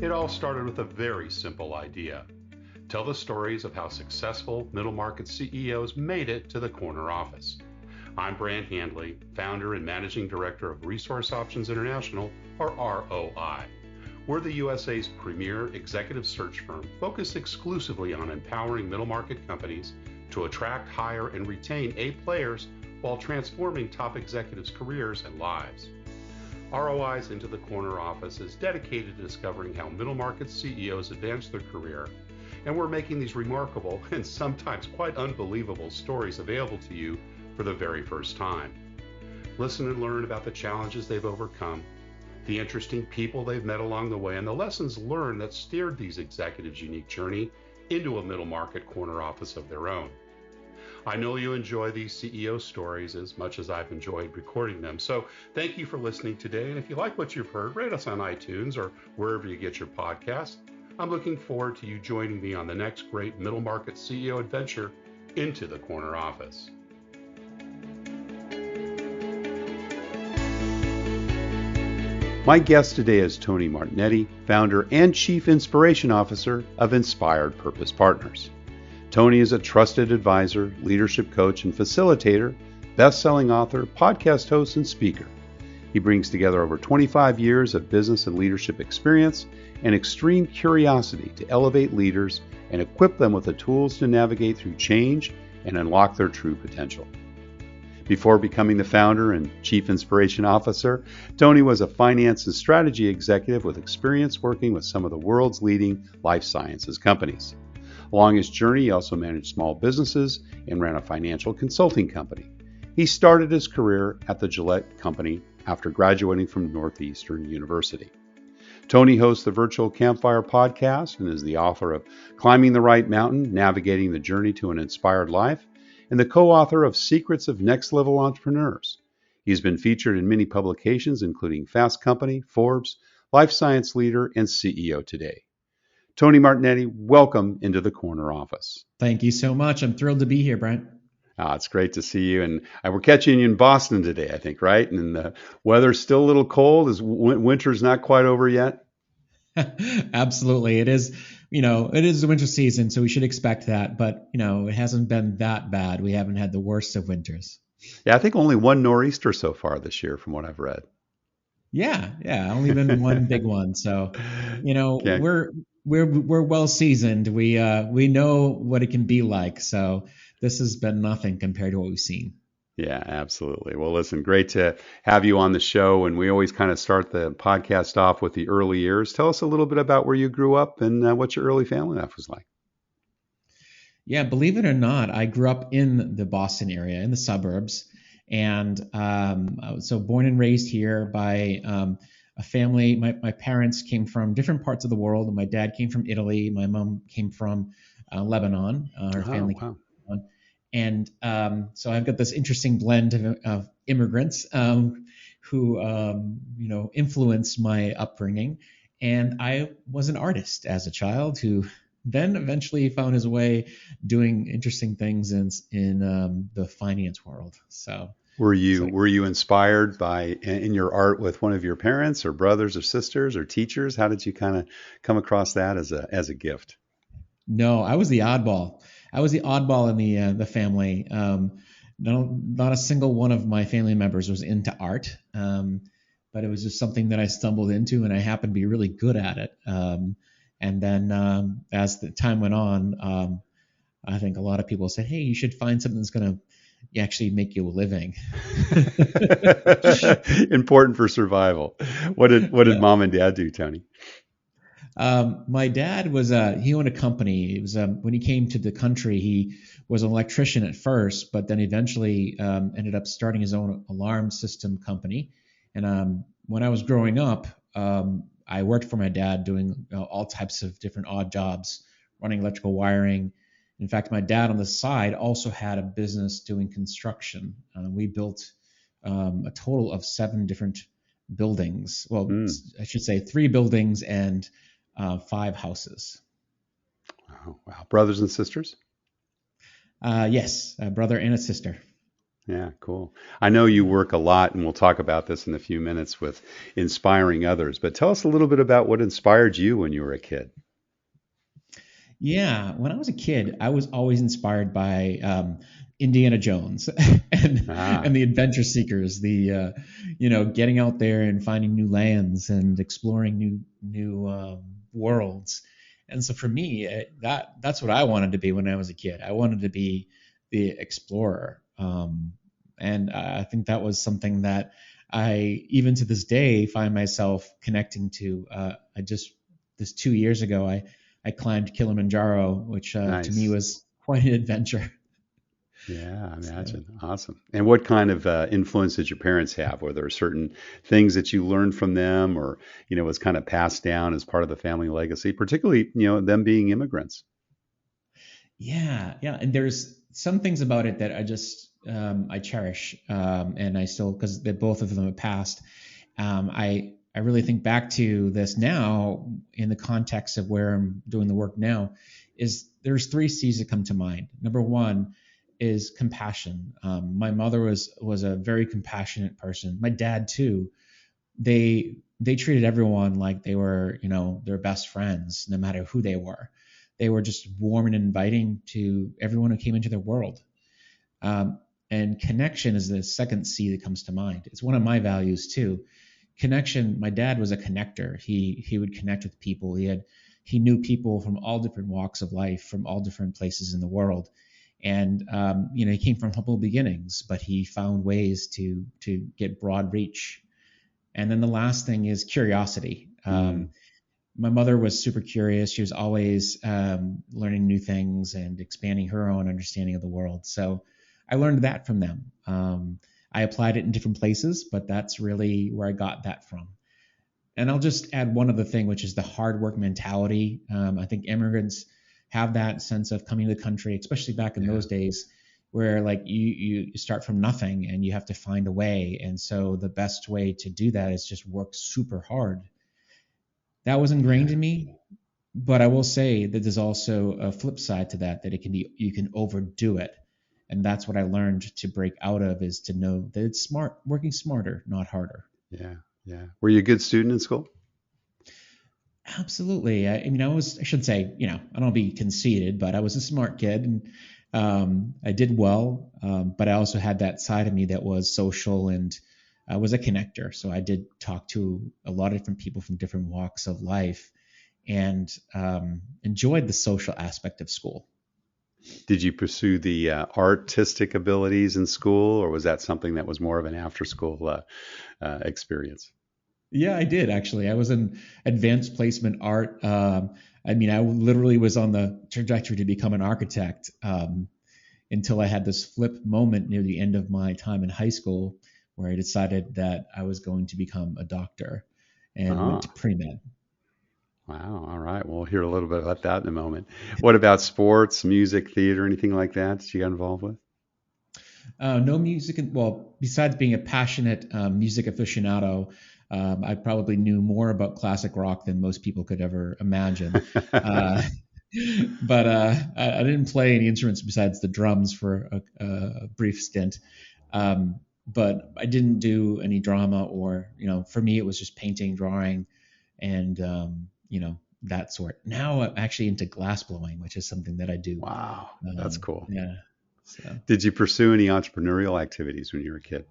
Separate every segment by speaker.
Speaker 1: It all started with a very simple idea. Tell the stories of how successful middle market CEOs made it to the corner office. I'm Brant Handley, founder and managing director of Resource Options International, or ROI. We're the USA's premier executive search firm focused exclusively on empowering middle market companies to attract, hire, and retain A players while transforming top executives' careers and lives. ROI's Into the Corner office is dedicated to discovering how middle market CEOs advance their career, and we're making these remarkable and sometimes quite unbelievable stories available to you for the very first time. Listen and learn about the challenges they've overcome, the interesting people they've met along the way, and the lessons learned that steered these executives' unique journey into a middle market corner office of their own. I know you enjoy these CEO stories as much as I've enjoyed recording them. So thank you for listening today. And if you like what you've heard, rate us on iTunes or wherever you get your podcasts. I'm looking forward to you joining me on the next great middle market CEO adventure into the corner office. My guest today is Tony Martignetti, founder and Chief Inspiration Officer of Inspired Purpose Partners. Tony is a trusted advisor, leadership coach, and facilitator, best-selling author, podcast host, and speaker. He brings together over 25 years of business and leadership experience and extreme curiosity to elevate leaders and equip them with the tools to navigate through change and unlock their true potential. Before becoming the founder and Chief Inspiration Officer, Tony was a finance and strategy executive with experience working with some of the world's leading life sciences companies. Along his journey, he also managed small businesses and ran a financial consulting company. He started his career at the Gillette Company after graduating from Northeastern University. Tony hosts the Virtual Campfire podcast and is the author of Climbing the Right Mountain, Navigating the Journey to an Inspired Life, and the co-author of Secrets of Next Level Entrepreneurs. He's been featured in many publications, including Fast Company, Forbes, Life Science Leader, and CEO Today. Tony Martignetti, welcome into the corner office.
Speaker 2: Thank you so much. I'm thrilled to be here, Brent.
Speaker 1: It's great to see you. And we're catching you in Boston today, I think, right? And the weather's still a little cold. Winter's not quite over yet?
Speaker 2: Absolutely. It is, it is the winter season, so we should expect that. But, it hasn't been that bad. We haven't had the worst of winters.
Speaker 1: Yeah, I think only one nor'easter so far this year from what I've read.
Speaker 2: Yeah. Only been one big one. So, we're well seasoned. We know what it can be like. So this has been nothing compared to what we've seen.
Speaker 1: Yeah, absolutely. Well, listen, great to have you on the show. And we always kind of start the podcast off with the early years. Tell us a little bit about where you grew up and what your early family life was like.
Speaker 2: Yeah, believe it or not, I grew up in the Boston area, in the suburbs. And so born and raised here by a family. My parents came from different parts of the world. My dad came from Italy. My mom came from Lebanon. Her family came from Lebanon. And so I've got this interesting blend of immigrants who, influenced my upbringing. And I was an artist as a child who then eventually found his way doing interesting things in the finance world. So.
Speaker 1: Were you inspired by in your art with one of your parents or brothers or sisters or teachers? How did you kind of come across that as a gift?
Speaker 2: No, I was the oddball. I was the oddball in the family. Not a single one of my family members was into art, but it was just something that I stumbled into, and I happened to be really good at it. And then as the time went on, I think a lot of people said, "Hey, you should find something that's going to actually make you a living."
Speaker 1: Important for survival. What did mom and dad do, Tony?
Speaker 2: My dad was he owned a company. It was when he came to the country, he was an electrician at first, but then eventually ended up starting his own alarm system company. And when I was growing up, I worked for my dad doing all types of different odd jobs, running electrical wiring. In fact, my dad on the side also had a business doing construction. We built a total of 7 different buildings. Well, I should say 3 buildings and 5 houses.
Speaker 1: Wow. Brothers and sisters?
Speaker 2: Yes, a brother and a sister.
Speaker 1: Yeah, cool. I know you work a lot, and we'll talk about this in a few minutes with inspiring others, but tell us a little bit about what inspired you when you were a kid.
Speaker 2: Yeah, when I was a kid, I was always inspired by Indiana Jones and
Speaker 1: Ah,
Speaker 2: the adventure seekers, getting out there and finding new lands and exploring new worlds. And so for me, that's what I wanted to be when I was a kid. I wanted to be the explorer, and I think that was something that I even to this day find myself connecting to. I just this 2 years ago, I climbed Kilimanjaro, which to me
Speaker 1: nice.
Speaker 2: was quite an adventure.
Speaker 1: Yeah, I
Speaker 2: So,
Speaker 1: imagine. Awesome. And what kind of influence did your parents have? Were there certain things that you learned from them, or was kind of passed down as part of the family legacy, particularly them being immigrants?
Speaker 2: yeah, yeah, and there's some things about it that I cherish, and I still because both of them have passed. I really think back to this now in the context of where I'm doing the work now. Is there's three C's that come to mind. Number one is compassion. My mother was a very compassionate person. My dad too. They treated everyone like they were, their best friends, no matter who they were. They were just warm and inviting to everyone who came into their world. Um, and connection is the second C that comes to mind. It's one of my values too. Connection. My dad was a connector. He would connect with people. He knew people from all different walks of life, from all different places in the world. And he came from humble beginnings, but he found ways to get broad reach. And then the last thing is curiosity.
Speaker 1: Mm,
Speaker 2: My mother was super curious. She was always learning new things and expanding her own understanding of the world. So I learned that from them. I applied it in different places, but that's really where I got that from. And I'll just add one other thing, which is the hard work mentality. I think immigrants have that sense of coming to the country, especially back in
Speaker 1: yeah,
Speaker 2: those days, where like you start from nothing and you have to find a way. And so the best way to do that is just work super hard. That was ingrained
Speaker 1: yeah.
Speaker 2: in me, but I will say that there's also a flip side to that, that you can overdo it. And that's what I learned to break out of, is to know that it's working smarter, not harder.
Speaker 1: Yeah, yeah. Were you a good student in school?
Speaker 2: Absolutely. I mean, I should say, I don't be conceited, but I was a smart kid and I did well. But I also had that side of me that was social and I was a connector. So I did talk to a lot of different people from different walks of life and enjoyed the social aspect of school.
Speaker 1: Did you pursue the artistic abilities in school, or was that something that was more of an after-school experience?
Speaker 2: Yeah, I did actually. I was in advanced placement art. I mean, I literally was on the trajectory to become an architect until I had this flip moment near the end of my time in high school where I decided that I was going to become a doctor and went to
Speaker 1: Oh,
Speaker 2: pre-med.
Speaker 1: wow. All right. We'll hear a little bit about that in a moment. What about sports, music, theater, anything like that you got involved with?
Speaker 2: No music, well, besides being a passionate music aficionado, I probably knew more about classic rock than most people could ever imagine. Uh, but I didn't play any instruments besides the drums for a brief stint. But I didn't do any drama or, for me, it was just painting, drawing, and, that sort. Now I'm actually into glass blowing, which is something that I do.
Speaker 1: Wow, that's cool.
Speaker 2: Yeah. So.
Speaker 1: Did you pursue any entrepreneurial activities when you were a kid?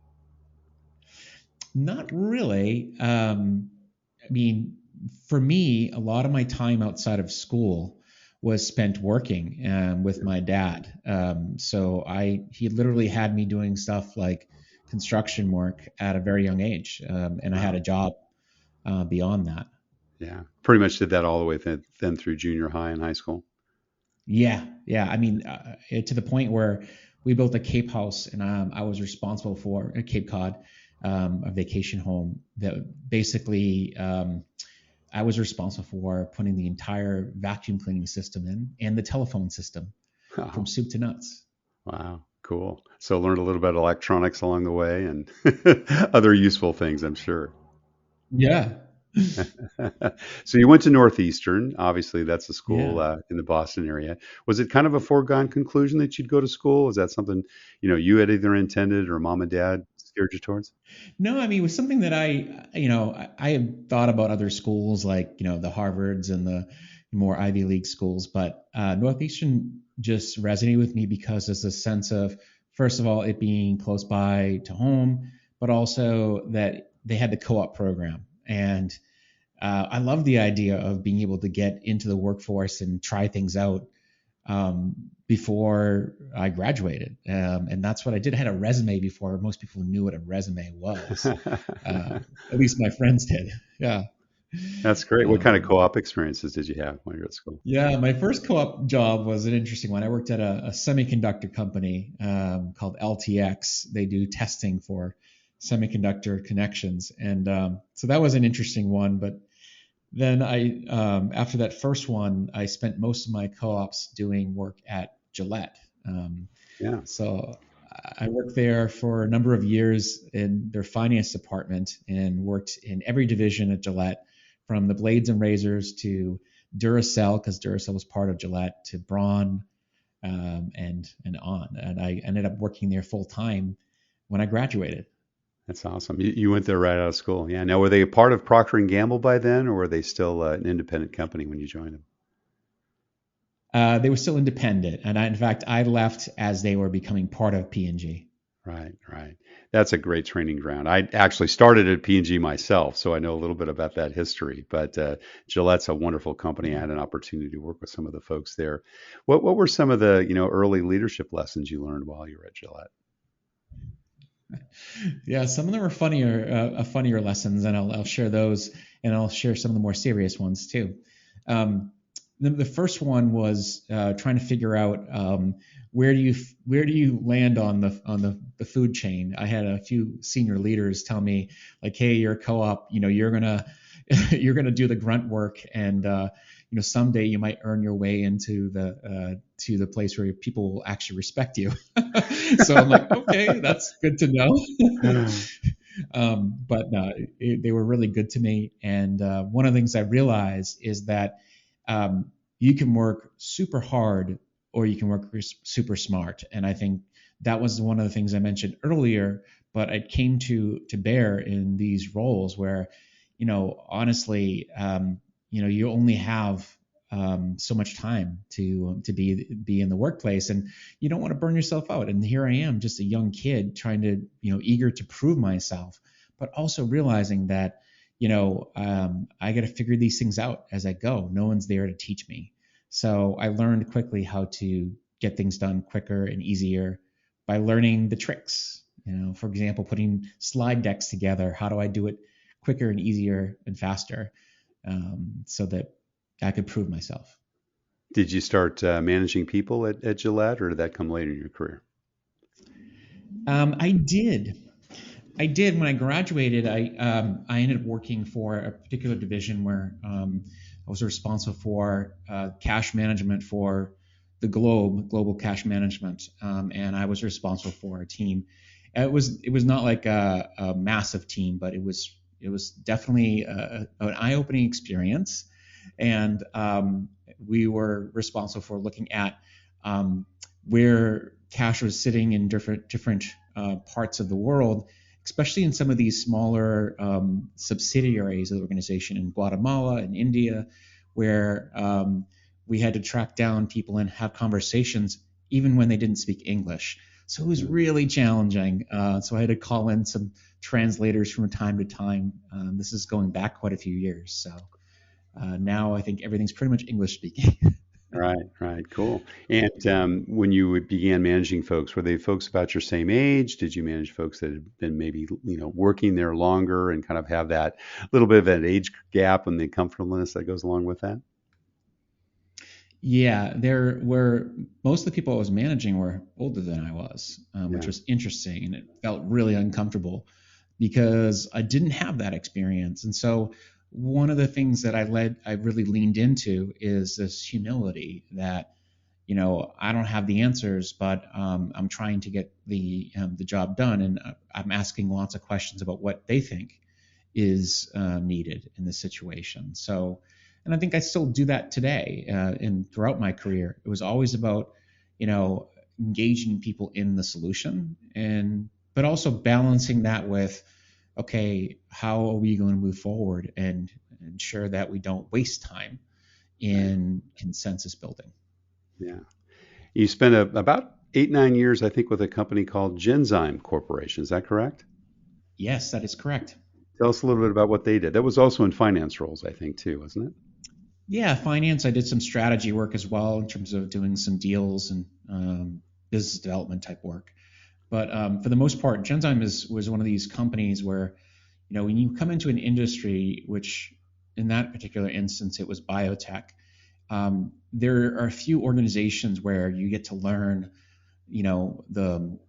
Speaker 2: Not really. I mean, for me, a lot of my time outside of school was spent working with my dad. He literally had me doing stuff like construction work at a very young age, and I had
Speaker 1: Wow.
Speaker 2: a job beyond that.
Speaker 1: Yeah. Pretty much did that all the way then through junior high and high school.
Speaker 2: Yeah, yeah. I mean, to the point where we built a Cape house, and I was responsible for a Cape Cod, a vacation home that basically I was responsible for putting the entire vacuum cleaning system in and the telephone system from
Speaker 1: Wow.
Speaker 2: soup to nuts.
Speaker 1: Wow. Cool. So learned a little bit of electronics along the way and other useful things, I'm sure.
Speaker 2: Yeah.
Speaker 1: So you went to Northeastern. Obviously, that's a school
Speaker 2: Yeah.
Speaker 1: in the Boston area. Was it kind of a foregone conclusion that you'd go to school? Was that something you had either intended or mom and dad steered you towards?
Speaker 2: No, I mean, it was something that I have thought about other schools like, the Harvards and the more Ivy League schools, but Northeastern just resonated with me because there's a sense of, first of all, it being close by to home, but also that they had the co-op program. And I love the idea of being able to get into the workforce and try things out before I graduated. And that's what I did. I had a resume before most people knew what a resume was. At least my friends did. Yeah.
Speaker 1: That's great. What kind of
Speaker 2: Um,
Speaker 1: co-op experiences did you have when you were at school?
Speaker 2: yeah, my first co-op job was an interesting one. I worked at a semiconductor company called LTX. They do testing for semiconductor connections, and so that was an interesting one. But then after that first one, I spent most of my co-ops doing work at Gillette. Um,
Speaker 1: Yeah.
Speaker 2: so I worked there for a number of years in their finance department and worked in every division at Gillette, from the blades and razors to Duracell, because Duracell was part of Gillette, to Braun, and on. And I ended up working there full time when I graduated.
Speaker 1: That's awesome. You went there right out of school. Yeah. Now, were they a part of Procter and Gamble by then, or were they still an independent company when you joined them?
Speaker 2: They were still independent, and in fact, I left as they were becoming part of P&G.
Speaker 1: Right, right. That's a great training ground. I actually started at P&G myself, so I know a little bit about that history. But Gillette's a wonderful company. I had an opportunity to work with some of the folks there. What were some of the early leadership lessons you learned while you were at Gillette?
Speaker 2: Yeah, some of them are funnier lessons, and I'll share those, and I'll share some of the more serious ones too. Um, the first one was trying to figure out where do you land on the food chain. I had a few senior leaders tell me like, hey, you're a co-op, you're gonna you're gonna do the grunt work, and someday you might earn your way into the place where people will actually respect you. So I'm like, okay, that's good to know. But no, they were really good to me. And one of the things I realized is that you can work super hard or you can work super smart. And I think that was one of the things I mentioned earlier, but it came to bear in these roles where, honestly, you only have so much time to be in the workplace, and you don't want to burn yourself out. And here I am, just a young kid trying to, eager to prove myself, but also realizing that, I got to figure these things out as I go. No one's there to teach me. So I learned quickly how to get things done quicker and easier by learning the tricks. For example, putting slide decks together. How do I do it quicker and easier and faster, so that I could prove myself?
Speaker 1: Did you start managing people at Gillette, or did that come later in your career?
Speaker 2: I did. I did when I graduated. I ended up working for a particular division where I was responsible for cash management for the global cash management, and I was responsible for a team. It was not like a massive team, but it was definitely an eye-opening experience, and we were responsible for looking at where cash was sitting in different parts of the world, especially in some of these smaller subsidiaries of the organization in Guatemala and India, where we had to track down people and have conversations even when they didn't speak English. So it was really challenging. So I had to call in some translators from time to time. This is going back quite a few years. So now I think everything's pretty much English speaking.
Speaker 1: Right, right, cool. And when you began managing folks, were they folks about your same age? Did you manage folks that had been maybe, working there longer and kind of have that little bit of an age gap and the comfortableness that goes along with that?
Speaker 2: Yeah, there were most of the people I was managing were older than I was, which
Speaker 1: Yeah.
Speaker 2: was interesting, and it felt really uncomfortable because I didn't have that experience. And so one of the things that I really leaned into is this humility that, I don't have the answers, but I'm trying to get the job done, and I'm asking lots of questions about what they think. is needed in this situation. So, and I think I still do that today and throughout my career. It was always about, engaging people in the solution, but also balancing that with, okay, how are we going to move forward and ensure that we don't waste time in consensus building.
Speaker 1: Yeah. You spent about 8-9 years, I think, with a company called Genzyme Corporation. Is that correct?
Speaker 2: Yes, that is correct.
Speaker 1: Tell us a little bit about what they did. That was also in finance roles, I think, too, wasn't it?
Speaker 2: Yeah, finance. I did some strategy work as well in terms of doing some deals and business development type work. But for the most part, Genzyme was one of these companies where, when you come into an industry, which in that particular instance, it was biotech, there are a few organizations where you get to learn, the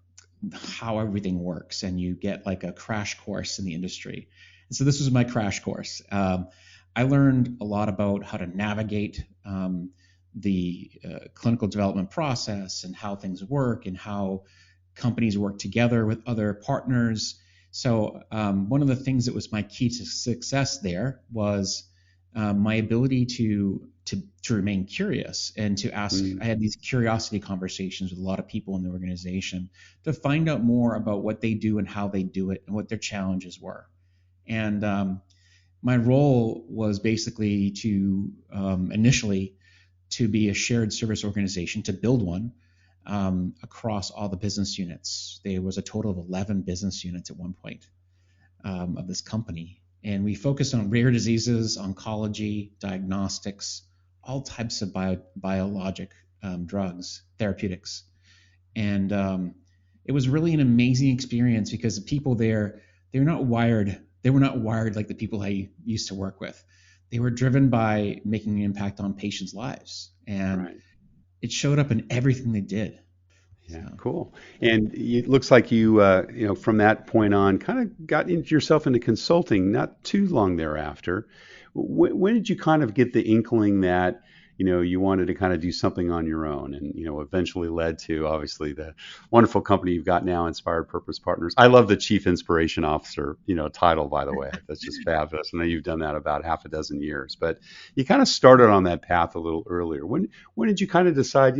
Speaker 2: how everything works, and you get like a crash course in the industry. And so this was my crash course. I learned a lot about how to navigate the clinical development process and how things work and how companies work together with other partners. So one of the things that was my key to success there was my ability to remain curious and to ask. I had these curiosity conversations with a lot of people in the organization to find out more about what they do and how they do it and what their challenges were. And my role was basically to initially to be a shared service organization, to build one across all the business units. There was a total of 11 business units at one point of this company. And we focused on rare diseases, oncology, diagnostics, all types of biologic drugs, therapeutics. And it was really an amazing experience because the people there, they were not wired like the people I used to work with. They were driven by making an impact on patients' lives. And it showed up in everything they did.
Speaker 1: Yeah, cool. And it looks like you, from that point on, kind of got yourself into consulting not too long thereafter. When did you kind of get the inkling that, you wanted to kind of do something on your own, and, eventually led to obviously the wonderful company you've got now, Inspired Purpose Partners. I love the Chief Inspiration Officer, title, by the way. That's just fabulous. I know you've done that about half a dozen years, but you kind of started on that path a little earlier. When did you kind of decide,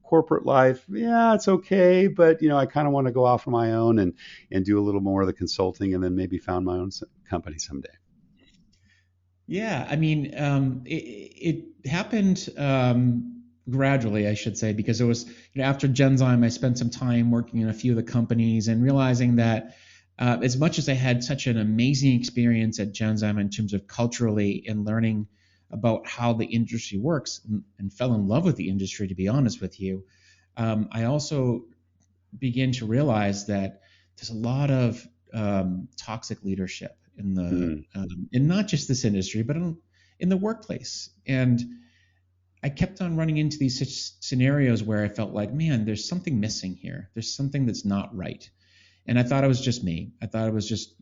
Speaker 1: corporate life, yeah, it's okay, but I kind of want to go off on my own and do a little more of the consulting, and then maybe found my own company someday?
Speaker 2: Yeah, I mean, it happened gradually, I should say, because it was, after Genzyme, I spent some time working in a few of the companies and realizing that as much as I had such an amazing experience at Genzyme in terms of culturally and learning about how the industry works and fell in love with the industry, to be honest with you, I also began to realize that there's a lot of toxic leadership in the in not just this industry, but in the workplace. And I kept on running into these such scenarios where I felt like, man, there's something missing here. There's something that's not right. And I thought it was just me. I thought it was just,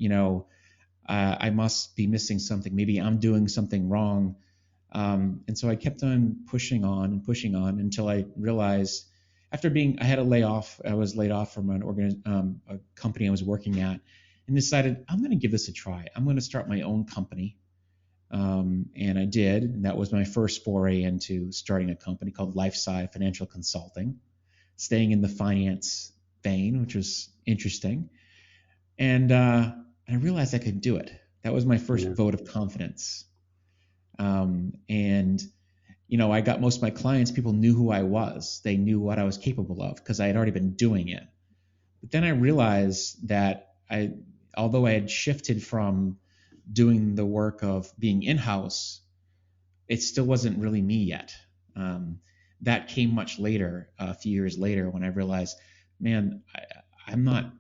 Speaker 2: I must be missing something. Maybe I'm doing something wrong. And so I kept on pushing on until I realized I had a layoff. I was laid off from a company I was working at, and decided I'm going to give this a try. I'm going to start my own company. And I did. And that was my first foray into starting a company called LifeSci Financial Consulting, staying in the finance vein, which was interesting. And I realized I could do it. That was my first vote of confidence. And I got most of my clients, people knew who I was. They knew what I was capable of because I had already been doing it. But then I realized that although I had shifted from doing the work of being in-house, it still wasn't really me yet. That came much later, a few years later, when I realized, man, I'm not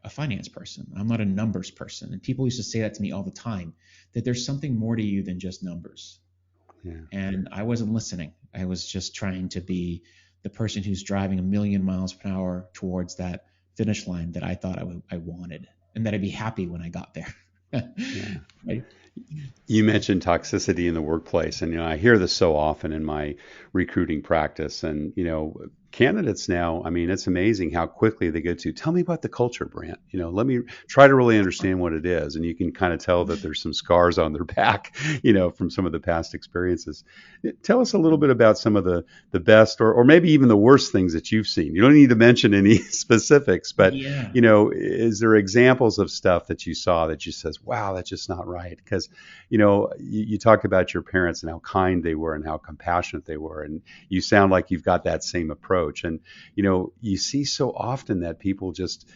Speaker 2: a finance person. I'm not a numbers person. And people used to say that to me all the time, that there's something more to you than just numbers. Yeah. And I wasn't listening. I was just trying to be the person who's driving 1,000,000 miles per hour towards that finish line that I thought I wanted, and that I'd be happy when I got there.
Speaker 1: Yeah. Right. You mentioned toxicity in the workplace, and I hear this so often in my recruiting practice. And candidates now, I mean, it's amazing how quickly they go to, tell me about the culture, Brant. Let me try to really understand what it is. And you can kind of tell that there's some scars on their back, from some of the past experiences. Tell us a little bit about some of the best or maybe even the worst things that you've seen. You don't need to mention any specifics, but,
Speaker 2: Yeah.
Speaker 1: is there examples of stuff that you saw that just says, wow, that's just not right? Because, you talk about your parents and how kind they were and how compassionate they were. And you sound like you've got that same approach. And, you see so often that people just,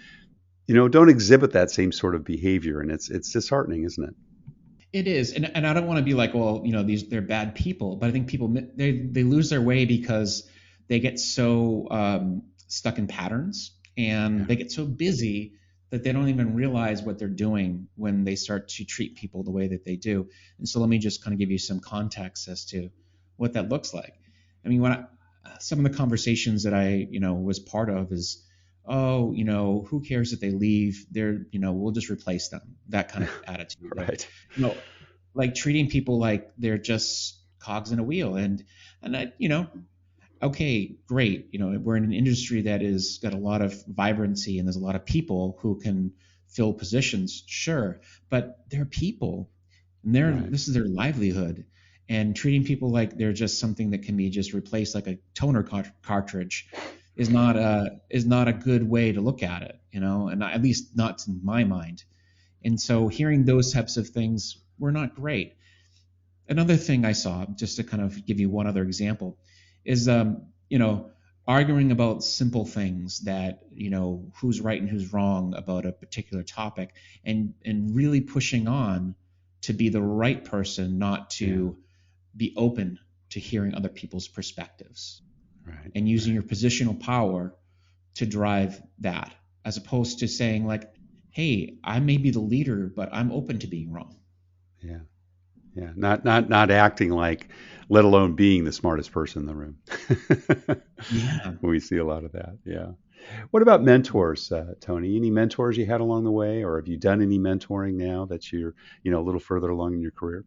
Speaker 1: don't exhibit that same sort of behavior. And it's disheartening, isn't it?
Speaker 2: It is, and I don't want to be like, well, they're bad people, but I think people they lose their way because they get so stuck in patterns, and they get so busy that they don't even realize what they're doing when they start to treat people the way that they do. And so let me just kind of give you some context as to what that looks like. I mean, some of the conversations that I was part of is, oh, who cares if they leave? We'll just replace them. That kind of attitude.
Speaker 1: Right.
Speaker 2: Like treating people like they're just cogs in a wheel. And I, okay, great. We're in an industry that is got a lot of vibrancy and there's a lot of people who can fill positions. Sure. But they're people and this is their livelihood. And treating people like they're just something that can be just replaced like a toner cartridge is not a good way to look at it, and at least not in my mind. And so hearing those types of things were not great. Another thing I saw, just to kind of give you one other example, is arguing about simple things that who's right and who's wrong about a particular topic, and really pushing on to be the right person, not to be open to hearing other people's perspectives, and using your positional power to drive that, as opposed to saying like, hey, I may be the leader, but I'm open to being wrong.
Speaker 1: Yeah. Yeah. Not acting like, let alone being the smartest person in the room.
Speaker 2: Yeah.
Speaker 1: We see a lot of that. Yeah. What about mentors, Tony? Any mentors you had along the way, or have you done any mentoring now that you're, a little further along in your career?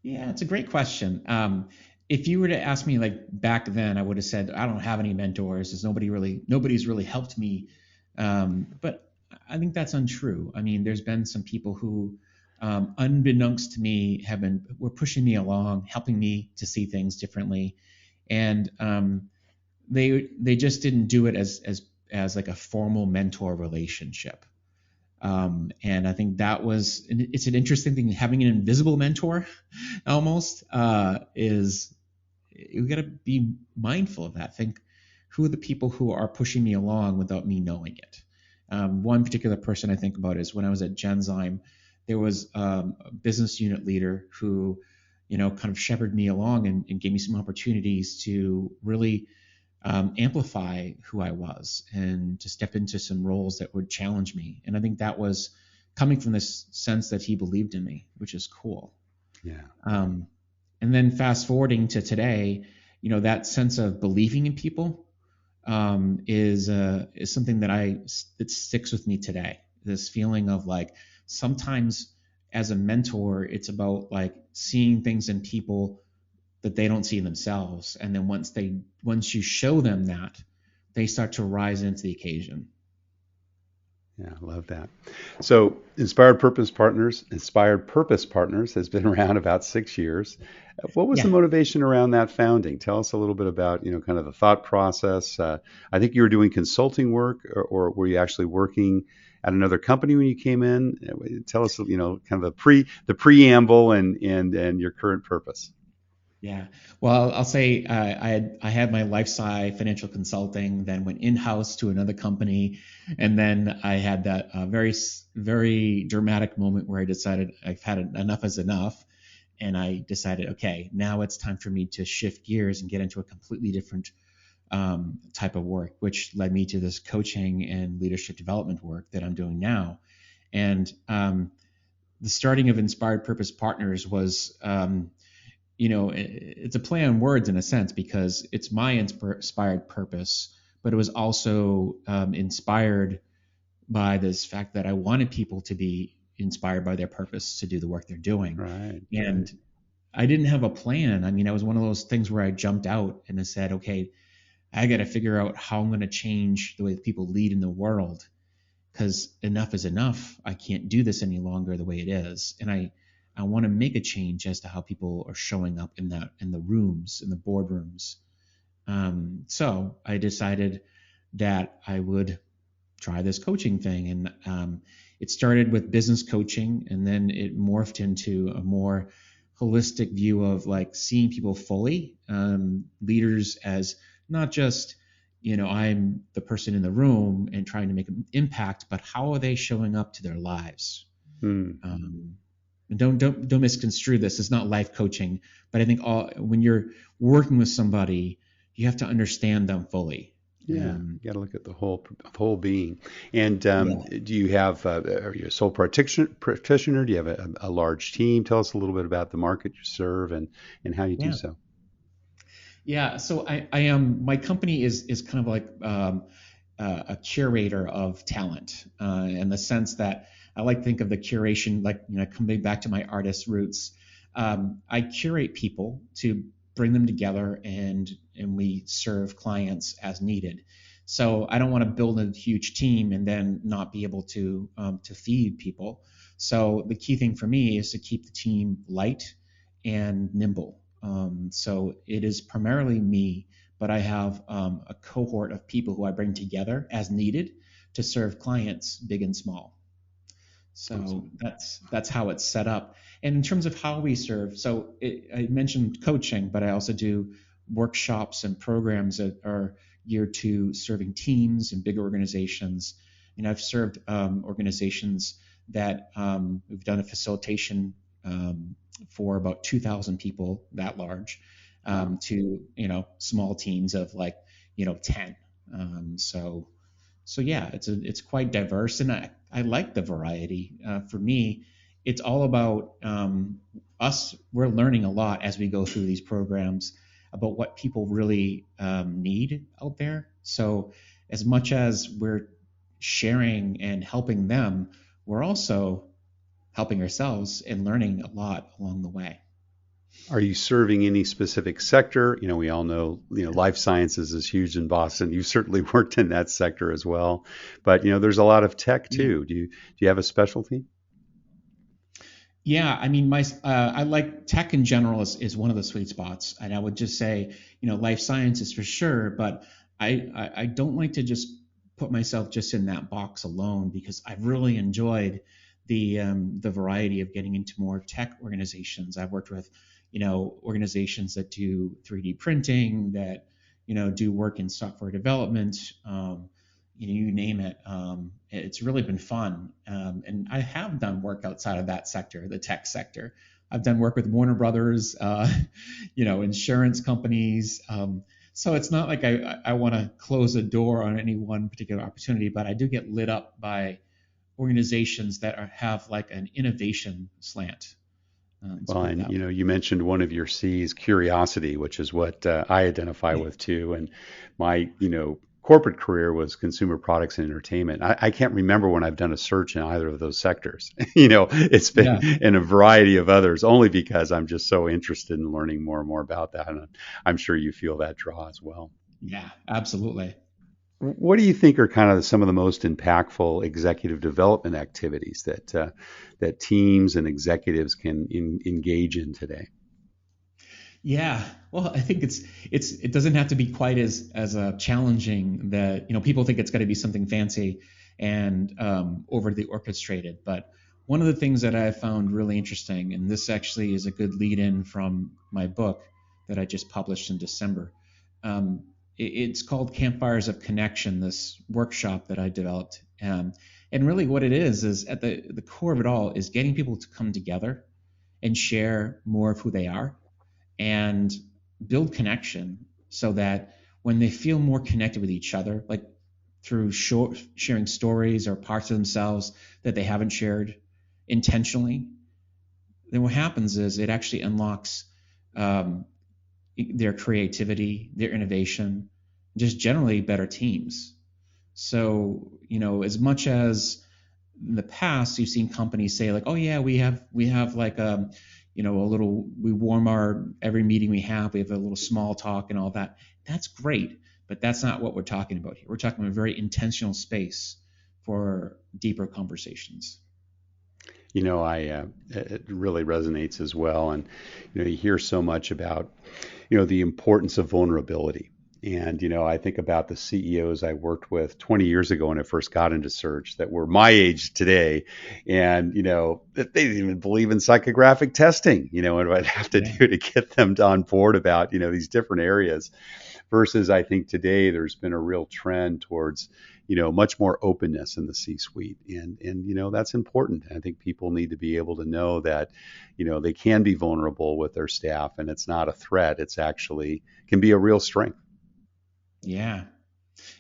Speaker 2: Yeah, it's a great question. If you were to ask me like back then, I would have said I don't have any mentors. There's nobody's really helped me. But I think that's untrue. I mean, there's been some people who, unbeknownst to me, were pushing me along, helping me to see things differently, and they just didn't do it as like a formal mentor relationship. And I think it's an interesting thing. Having an invisible mentor almost is, you got to be mindful of that. Think, who are the people who are pushing me along without me knowing it? One particular person I think about is when I was at Genzyme, there was a business unit leader who, kind of shepherded me along and gave me some opportunities to really amplify who I was and to step into some roles that would challenge me. And I think that was coming from this sense that he believed in me, which is cool.
Speaker 1: Yeah.
Speaker 2: And then fast forwarding to today, that sense of believing in people is something that sticks with me today. This feeling of like, sometimes as a mentor, it's about like seeing things in people that they don't see in themselves. And then once you show them that, they start to rise into the occasion.
Speaker 1: Yeah, I love that. So Inspired Purpose Partners has been around about 6 years. What was the motivation around that founding? Tell us a little bit about, kind of the thought process. I think you were doing consulting work, or were you actually working at another company when you came in? Tell us, kind of the preamble and your current purpose.
Speaker 2: Yeah. Well, I'll say I had my life sci financial consulting, then went in-house to another company. And then I had that very, very dramatic moment where I decided I've had enough is enough. And I decided, okay, now it's time for me to shift gears and get into a completely different type of work, which led me to this coaching and leadership development work that I'm doing now. And the starting of Inspired Purpose Partners was, it's a play on words in a sense, because it's my inspired purpose, but it was also inspired by this fact that I wanted people to be inspired by their purpose to do the work they're doing.
Speaker 1: Right.
Speaker 2: And I didn't have a plan. I mean, I was one of those things where I jumped out and I said, okay, I got to figure out how I'm going to change the way that people lead in the world, because enough is enough. I can't do this any longer the way it is. And I want to make a change as to how people are showing up in the rooms, in the boardrooms. So I decided that I would try this coaching thing. And it started with business coaching, and then it morphed into a more holistic view of like seeing people fully, leaders as not just, I'm the person in the room and trying to make an impact, but how are they showing up to their lives? And don't misconstrue this. It's not life coaching, but I think when you're working with somebody, you have to understand them fully.
Speaker 1: Yeah, you got to look at the whole being. And do you have, are you a sole practitioner? Do you have a large team? Tell us a little bit about the market you serve and how you do so.
Speaker 2: Yeah, so I am. My company is kind of like a curator of talent, in the sense that I like to think of the curation like, coming back to my artist roots. I curate people to bring them together, and we serve clients as needed. So I don't want to build a huge team and then not be able to feed people. So the key thing for me is to keep the team light and nimble. So it is primarily me, but I have a cohort of people who I bring together as needed to serve clients, big and small. So awesome. That's how it's set up. And in terms of how we serve, so I mentioned coaching, but I also do workshops and programs that are geared to serving teams and big organizations. I've served organizations that we've done a facilitation for about 2,000 people, that large, to small teams of like 10. So yeah, it's quite diverse, and I like the variety. For me, it's all about us. We're learning a lot as we go through these programs about what people really need out there. So as much as we're sharing and helping them, we're also helping ourselves and learning a lot along the way.
Speaker 1: Are you serving any specific sector? We all know, life sciences is huge in Boston. You've certainly worked in that sector as well, but there's a lot of tech too. Do you have a specialty?
Speaker 2: Yeah, I mean, I like tech in general is one of the sweet spots, and I would just say, life sciences for sure, but I don't like to just put myself just in that box alone, because I've really enjoyed the variety of getting into more tech organizations. I've worked with organizations that do 3D printing, that do work in software development, you name it. It's really been fun, and I have done work outside of that sector, the tech sector. I've done work with Warner Brothers, insurance companies. So it's not like I want to close a door on any one particular opportunity, but I do get lit up by organizations that have like an innovation slant.
Speaker 1: Well, and you mentioned one of your C's, curiosity, which is what I identify with too. And my corporate career was consumer products and entertainment. I can't remember when I've done a search in either of those sectors. It's been in a variety of others, only because I'm just so interested in learning more and more about that. And I'm sure you feel that draw as well.
Speaker 2: Yeah, absolutely.
Speaker 1: What do you think are kind of some of the most impactful executive development activities that teams and executives can engage in today?
Speaker 2: Yeah, well, I think it doesn't have to be quite as challenging that people think it's got to be something fancy and overly orchestrated. But one of the things that I found really interesting, and this actually is a good lead-in from my book that I just published in December. It's called Campfires of Connection, this workshop that I developed. And really what it is at the core of it all is getting people to come together and share more of who they are and build connection, so that when they feel more connected with each other, like through sharing stories or parts of themselves that they haven't shared intentionally, then what happens is it actually unlocks their creativity, their innovation, just generally better teams. So, as much as in the past you've seen companies say like, oh yeah, we have like a little, we warm our every meeting we have a little small talk and all that. That's great. But that's not what we're talking about here. We're talking about a very intentional space for deeper conversations.
Speaker 1: It really resonates as well. And, you hear so much about, the importance of vulnerability. And, I think about the CEOs I worked with 20 years ago when I first got into search that were my age today. And, that they didn't even believe in psychographic testing, and what I'd have to
Speaker 2: Yeah.
Speaker 1: do to get them on board about, these different areas. Versus I think today there's been a real trend towards, much more openness in the C-suite. And, that's important. I think people need to be able to know that, they can be vulnerable with their staff and it's not a threat. It's actually can be a real strength.
Speaker 2: Yeah.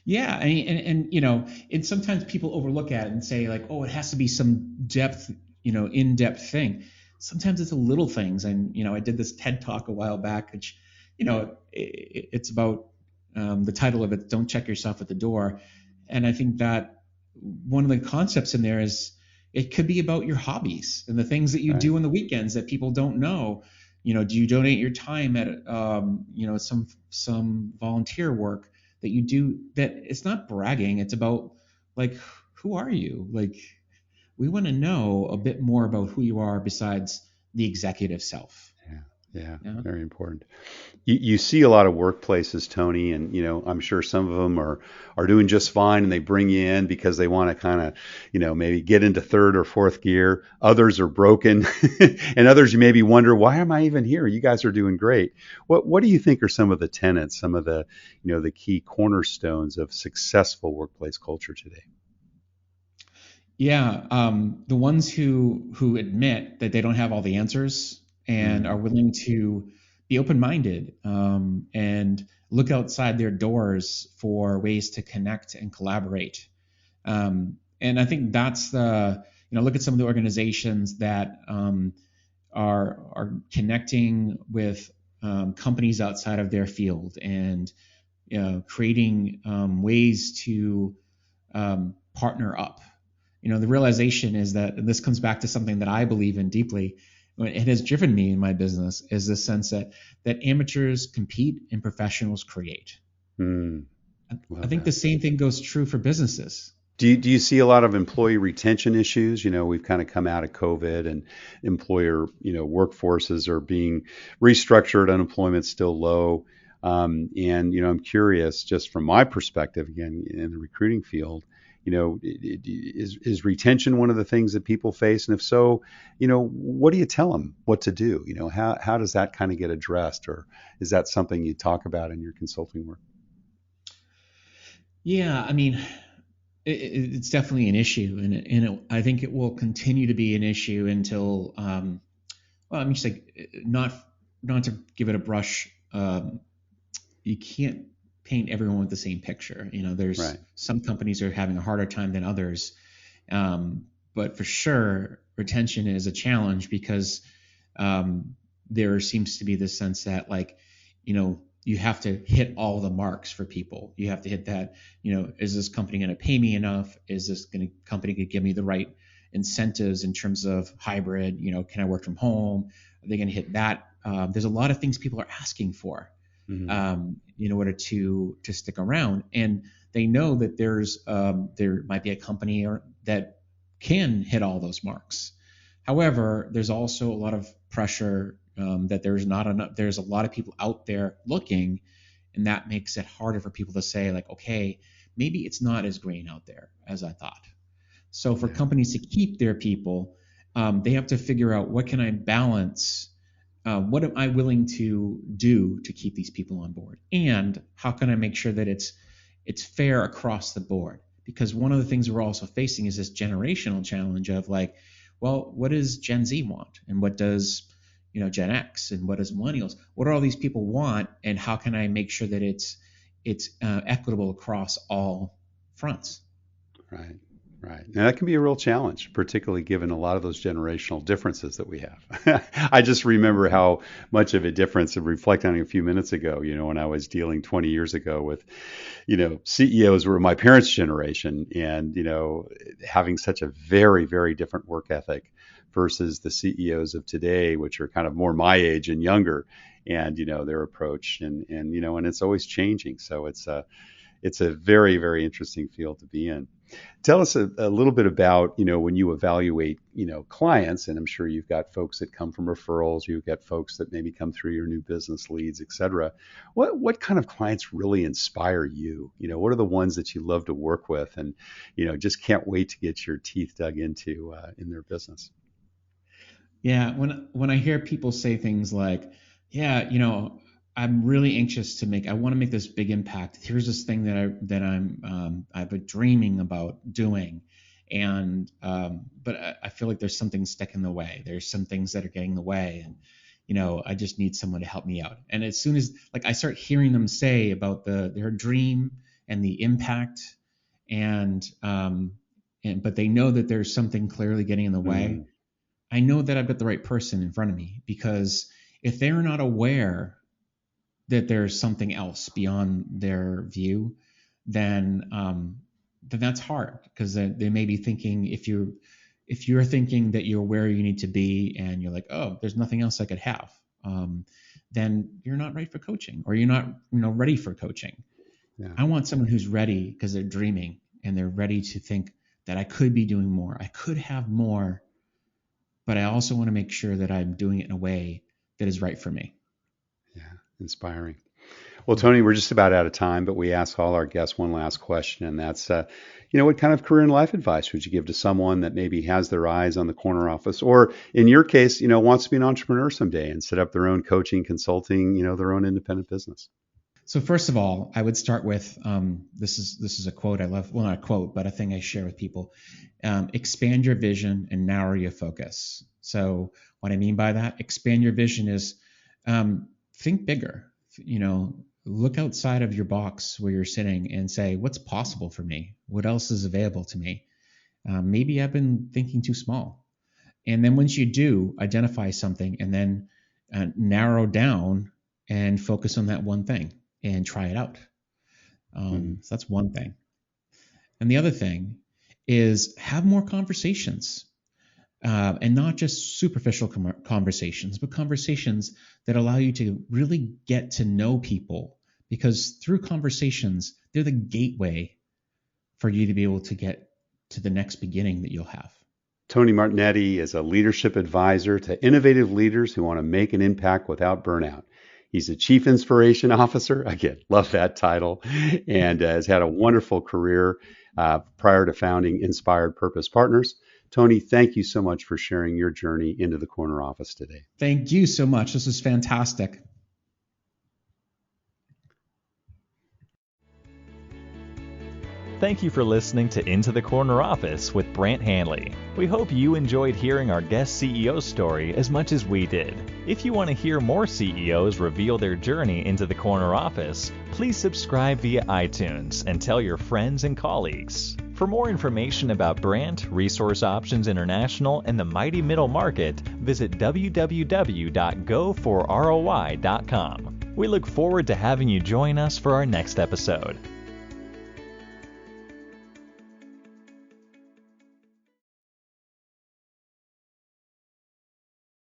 Speaker 2: Yeah, and sometimes people overlook at it and say like, oh, it has to be some depth, in-depth thing. Sometimes it's the little things, and I did this TED talk a while back, which, it's about the title of it, "Don't Check Yourself at the Door," and I think that one of the concepts in there is it could be about your hobbies and the things that you
Speaker 1: Right.
Speaker 2: do on the weekends that people don't know. Do you donate your time at some volunteer work that you do, that it's not bragging, it's about like, who are you? Like, we want to know a bit more about who you are besides the executive self.
Speaker 1: Yeah. Yeah.
Speaker 2: Yeah.
Speaker 1: Very important. You see a lot of workplaces, Tony, and I'm sure some of them are doing just fine, and they bring you in because they want to kind of maybe get into third or fourth gear. Others are broken, and others you maybe wonder, why am I even here? You guys are doing great. What do you think are some of the tenets, some of the the key cornerstones of successful workplace culture today?
Speaker 2: Yeah, the ones who admit that they don't have all the answers and are
Speaker 1: Mm,
Speaker 2: willing to be open-minded, and look outside their doors for ways to connect and collaborate. And I think that's look at some of the organizations that are connecting with companies outside of their field, and creating ways to partner up. The realization is that, and this comes back to something that I believe in deeply, it has driven me in my business, is the sense that amateurs compete and professionals create.
Speaker 1: mm,
Speaker 2: I
Speaker 1: love
Speaker 2: think
Speaker 1: that.
Speaker 2: the same thing goes true for businesses.
Speaker 1: Do you see a lot of employee retention issues? We've kind of come out of COVID and employer, workforces are being restructured, unemployment's still low. And, I'm curious, just from my perspective, again, in the recruiting field, is retention one of the things that people face? And if so, what do you tell them what to do? How does that kind of get addressed? Or is that something you talk about in your consulting work?
Speaker 2: Yeah, I mean, it's definitely an issue, I think it will continue to be an issue until, well, I mean, just like, not to give it a brush. You can't paint everyone with the same picture. There's
Speaker 1: Right.
Speaker 2: some companies are having a harder time than others, but for sure, retention is a challenge because there seems to be this sense that, like, you have to hit all the marks for people. You have to hit that. Is this company going to pay me enough? Is this company going to give me the right incentives in terms of hybrid? Can I work from home? Are they going to hit that? There's a lot of things people are asking for,
Speaker 1: Hmm.
Speaker 2: in order to stick around, and they know that there might be a company that can hit all those marks. However, there's also a lot of pressure, that there's not enough. There's a lot of people out there looking, and that makes it harder for people to say, like, okay, maybe it's not as green out there as I thought. So for
Speaker 1: Yeah.
Speaker 2: companies to keep their people, they have to figure out, what can I balance? What am I willing to do to keep these people on board? And how can I make sure that it's fair across the board? Because one of the things we're also facing is this generational challenge of, like, well, what does Gen Z want? And what does, Gen X, and what does millennials? What do all these people want? And how can I make sure that it's equitable across all fronts?
Speaker 1: Right, right. Now that can be a real challenge, particularly given a lot of those generational differences that we have. I just remember how much of a difference, and reflecting on it a few minutes ago, when I was dealing 20 years ago with, CEOs were my parents' generation, and, having such a very, very different work ethic versus the CEOs of today, which are kind of more my age and younger, and their approach, and it's always changing. So it's a very, very interesting field to be in. Tell us a little bit about, when you evaluate, clients, and I'm sure you've got folks that come from referrals, you've got folks that maybe come through your new business leads, et cetera. What kind of clients really inspire you? What are the ones that you love to work with and, just can't wait to get your teeth dug into in their business?
Speaker 2: Yeah, when I hear people say things like, yeah, I'm really anxious I want to make this big impact. Here's this thing I've been dreaming about doing. And, but I feel like there's something stuck in the way. There's some things that are getting in the way, and, I just need someone to help me out. And as soon as I start hearing them say about their dream and the impact, but they know that there's something clearly getting in the way, I know that I've got the right person in front of me, because if they're not aware that there's something else beyond their view, then that's hard, because they may be thinking, if you're thinking that you're where you need to be and you're like, oh, there's nothing else I could have, then you're not right for coaching, or you're not ready for coaching. Yeah. I want someone who's ready because they're dreaming and they're ready to think that I could be doing more, I could have more, but I also want to make sure that I'm doing it in a way that is right for me.
Speaker 1: Yeah, inspiring. Well, Tony, we're just about out of time, but we ask all our guests one last question, and that's, what kind of career and life advice would you give to someone that maybe has their eyes on the corner office, or in your case, wants to be an entrepreneur someday and set up their own coaching, consulting, their own independent business?
Speaker 2: So first of all, I would start with, this is a quote I love. Well, not a quote, but a thing I share with people. Expand your vision and narrow your focus. So what I mean by that, expand your vision is, think bigger, look outside of your box where you're sitting and say, what's possible for me? What else is available to me? Maybe I've been thinking too small. And then once you do, identify something and then narrow down and focus on that one thing and try it out. So that's one thing. And the other thing is have more conversations, and not just superficial conversations, but conversations that allow you to really get to know people, because through conversations, they're the gateway for you to be able to get to the next beginning that you'll have.
Speaker 1: Tony Martignetti is a leadership advisor to innovative leaders who want to make an impact without burnout. He's a Chief Inspiration Officer. Again, love that title, and has had a wonderful career prior to founding Inspired Purpose Partners. Tony, thank you so much for sharing your journey into the corner office today.
Speaker 2: Thank you so much. This is fantastic.
Speaker 3: Thank you for listening to Into the Corner Office with Brant Hanley. We hope you enjoyed hearing our guest CEO story as much as we did. If you want to hear more CEOs reveal their journey into the corner office, please subscribe via iTunes and tell your friends and colleagues. For more information about Brant, Resource Options International, and the mighty middle market, visit www.goforroi.com. We look forward to having you join us for our next episode.